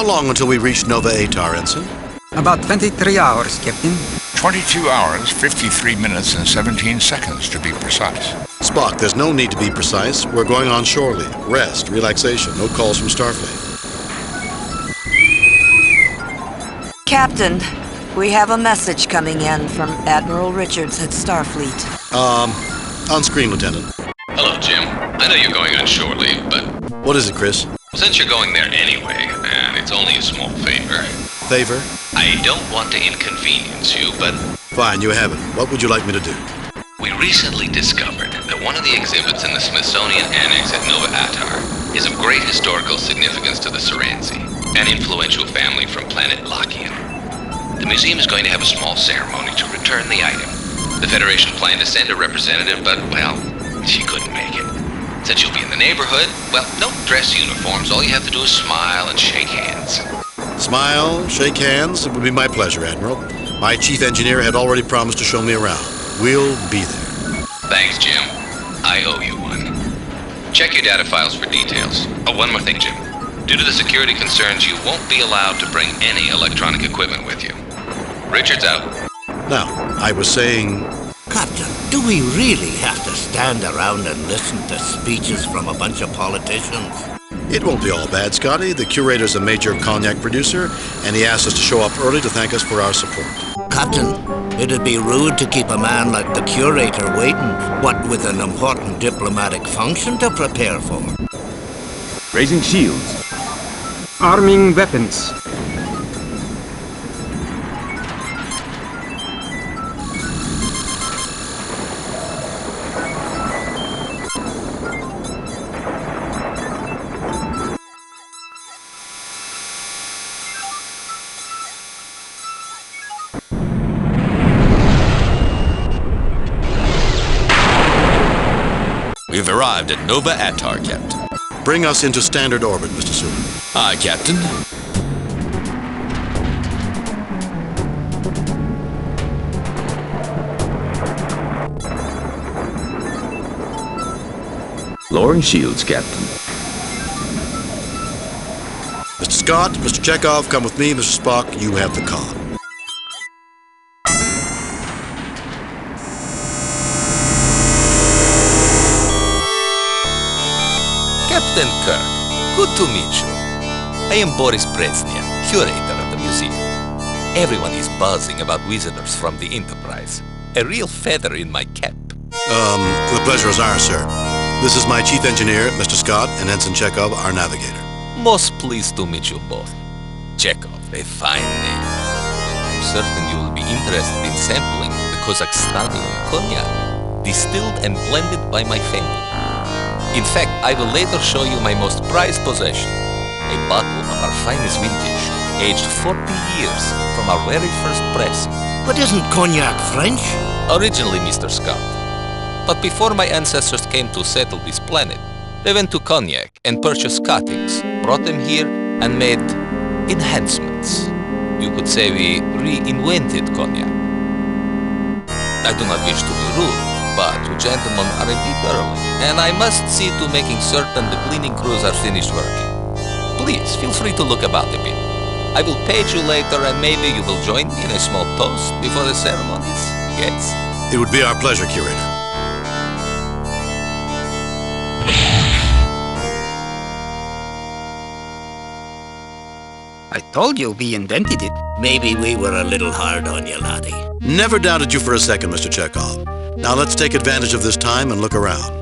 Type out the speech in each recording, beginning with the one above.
How long until we reach Nova Atar, Ensign? About 23 hours, Captain. 22 hours, 53 minutes, and 17 seconds to be precise. Spock, there's no need to be precise. We're going on shore leave. Rest, relaxation, no calls from Starfleet. Captain, we have a message coming in from Admiral Richards at Starfleet. On screen, Lieutenant. Hello, Jim. I know you're going on shore leave, but... What is it, Chris? Since you're going there anyway, and it's only a small favor... Favor? I don't want to inconvenience you, but... Fine, you have it. What would you like me to do? We recently discovered that one of the exhibits in the Smithsonian Annex at Nova Atar is of great historical significance to the Serenzi, an influential family from planet Lakian. The museum is going to have a small ceremony to return the item. The Federation planned to send a representative, but, well, she couldn't make it. Since you'll be in the neighborhood, well, no dress uniforms. All you have to do is smile and shake hands. Smile, shake hands. It would be my pleasure, Admiral. My chief engineer had already promised to show me around. We'll be there. Thanks, Jim. I owe you one. Check your data files for details. Oh, one more thing, Jim. Due to the security concerns, you won't be allowed to bring any electronic equipment with you. Richard's out. Now, I was saying... Captain, do we really have to stand around and listen to speeches from a bunch of politicians? It won't be all bad, Scotty. The curator's a major cognac producer, and he asked us to show up early to thank us for our support. Captain, it'd be rude to keep a man like the curator waiting, what with an important diplomatic function to prepare for. Raising shields. Arming weapons. We've arrived at Nova Atar, Captain. Bring us into standard orbit, Mr. Seward. Aye, Captain. Lowering shields, Captain. Mr. Scott, Mr. Chekhov, come with me. Mr. Spock, you have the con. Captain Kirk, good to meet you. I am Boris Brezhnev, curator at the museum. Everyone is buzzing about visitors from the Enterprise. A real feather in my cap. The pleasure is ours, sir. This is my chief engineer, Mr. Scott, and Ensign Chekhov, our navigator. Most pleased to meet you both. Chekhov, a fine name. I'm certain you will be interested in sampling the Kazakhstani cognac, distilled and blended by my family. In fact, I will later show you my most prized possession, a bottle of our finest vintage, aged 40 years from our very first pressing. But isn't cognac French? Originally, Mr. Scott. But before my ancestors came to settle this planet, they went to Cognac and purchased cuttings, brought them here, and made enhancements. You could say we reinvented Cognac. I do not wish to be rude, but you gentlemen are a bit early, and I must see to making certain the cleaning crews are finished working. Please, feel free to look about a bit. I will page you later, and maybe you will join me in a small toast before the ceremonies. Yes? It would be our pleasure, curator. I told you we invented it. Maybe we were a little hard on you, laddie. Never doubted you for a second, Mr. Chekhov. Now let's take advantage of this time and look around.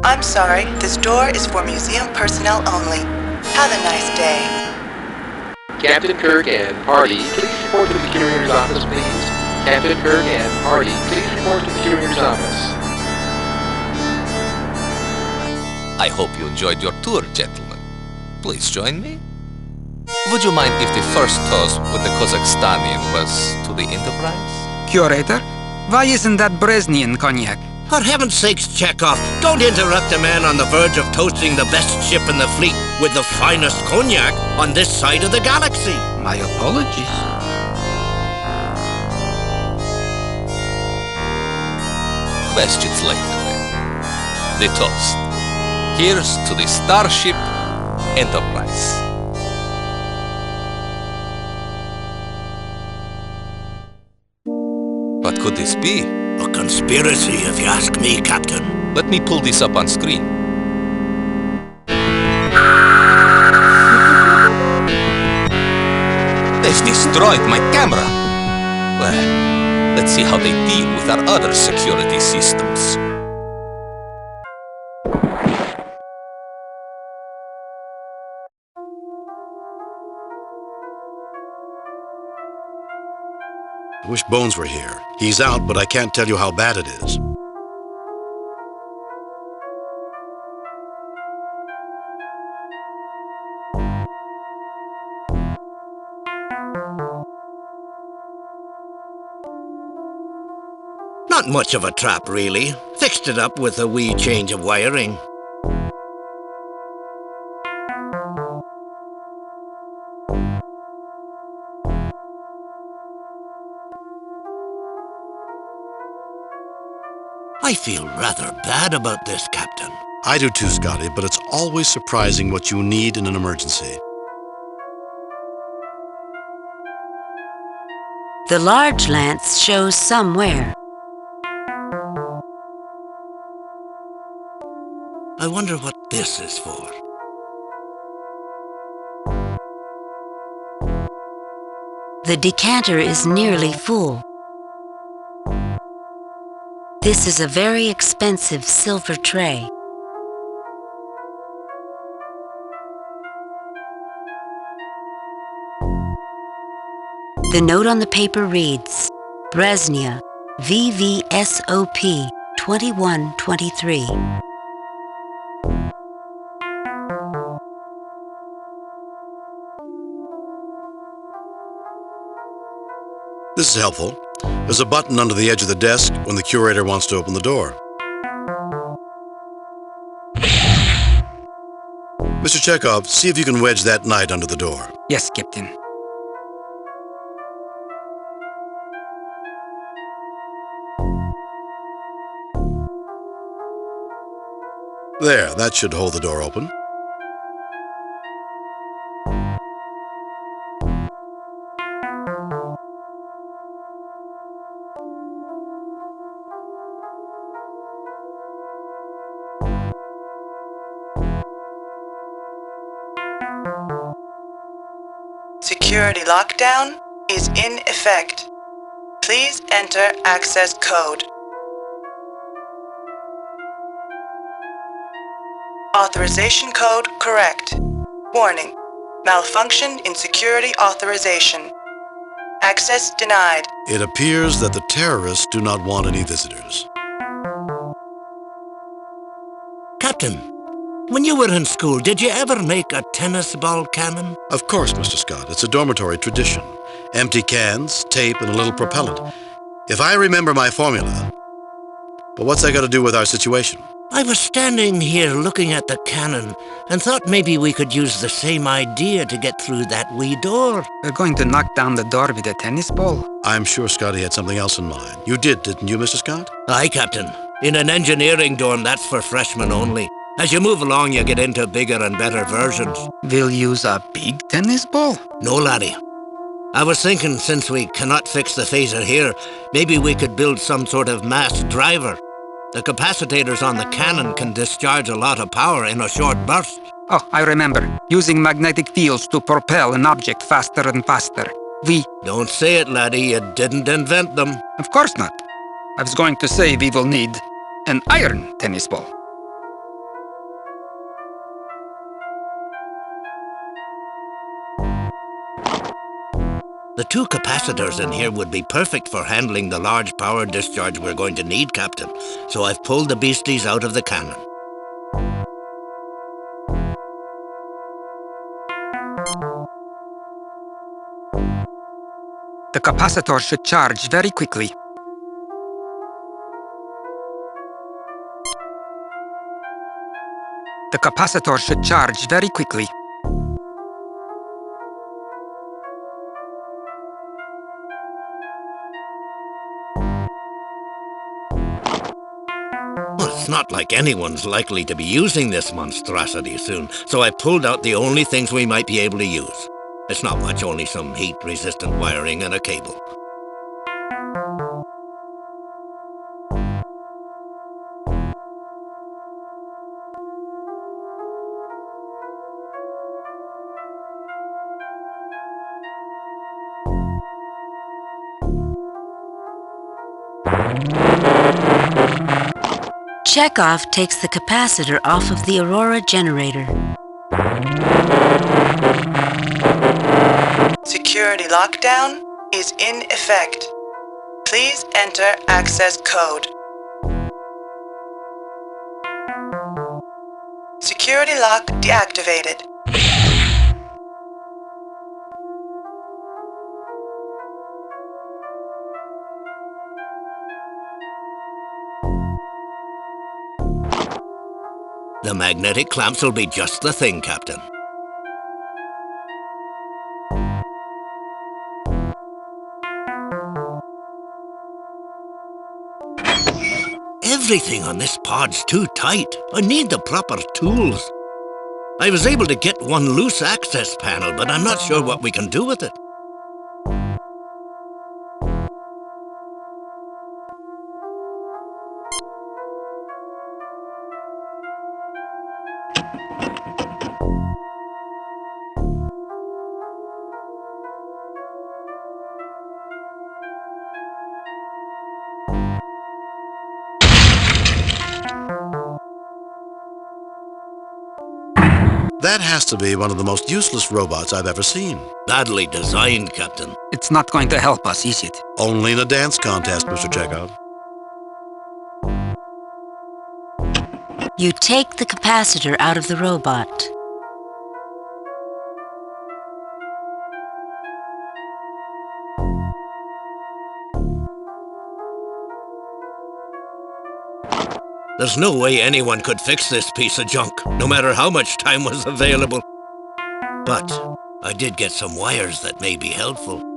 I'm sorry, this door is for museum personnel only. Have a nice day. Captain Kirk and party, please report to the curator's office, please. Captain Kirk and party, please report to the curator's office. I hope you enjoyed your tour, gentlemen. Please join me. Would you mind if the first toast with the Kazakhstanian was to the Enterprise? Curator, why isn't that Brezhnev cognac? For heaven's sakes, Chekhov, don't interrupt a man on the verge of toasting the best ship in the fleet with the finest cognac on this side of the galaxy. My apologies. Questions later, then. The toast. Here's to the Starship Enterprise. What could this be? A conspiracy, if you ask me, Captain. Let me pull this up on screen. They've destroyed my camera. Well, let's see how they deal with our other security systems. I wish Bones were here. He's out, but I can't tell you how bad it is. Not much of a trap, really. Fixed it up with a wee change of wiring. I feel rather bad about this, Captain. I do too, Scotty, but it's always surprising what you need in an emergency. The large lance shows somewhere. I wonder what this is for. The decanter is nearly full. This is a very expensive silver tray. The note on the paper reads, Brezhnev, VVSOP 2123. This is helpful. There's a button under the edge of the desk when the curator wants to open the door. Mr. Chekhov, see if you can wedge that knight under the door. Yes, Captain. There, that should hold the door open. Security lockdown is in effect. Please enter access code. Authorization code correct. Warning: malfunction in security authorization. Access denied. It appears that the terrorists do not want any visitors. Captain, when you were in school, did you ever make a tennis ball cannon? Of course, Mr. Scott. It's a dormitory tradition. Empty cans, tape, and a little propellant. If I remember my formula. But what's that got to do with our situation? I was standing here looking at the cannon and thought maybe we could use the same idea to get through that wee door. We're going to knock down the door with a tennis ball? I'm sure Scotty had something else in mind. You did, didn't you, Mr. Scott? Aye, Captain. In an engineering dorm, that's for freshmen only. As you move along, you get into bigger and better versions. We'll use a big tennis ball? No, laddie. I was thinking, since we cannot fix the phaser here, maybe we could build some sort of mass driver. The capacitors on the cannon can discharge a lot of power in a short burst. Oh, I remember. Using magnetic fields to propel an object faster and faster. Don't say it, laddie. You didn't invent them. Of course not. I was going to say we will need an iron tennis ball. The two capacitors in here would be perfect for handling the large power discharge we're going to need, Captain. So I've pulled the beasties out of the cannon. The capacitor should charge very quickly. The capacitor should charge very quickly. Well, it's not like anyone's likely to be using this monstrosity soon, so I pulled out the only things we might be able to use. It's not much, only some heat-resistant wiring and a cable. Chekhov takes the capacitor off of the Aurora generator. Security lockdown is in effect. Please enter access code. Security lock deactivated. The magnetic clamps will be just the thing, Captain. Everything on this pod's too tight. I need the proper tools. I was able to get one loose access panel, but I'm not sure what we can do with it. That has to be one of the most useless robots I've ever seen. Badly designed, Captain. It's not going to help us, is it? Only in a dance contest, Mr. Chekhov. You take the capacitor out of the robot. There's no way anyone could fix this piece of junk, no matter how much time was available. But I did get some wires that may be helpful.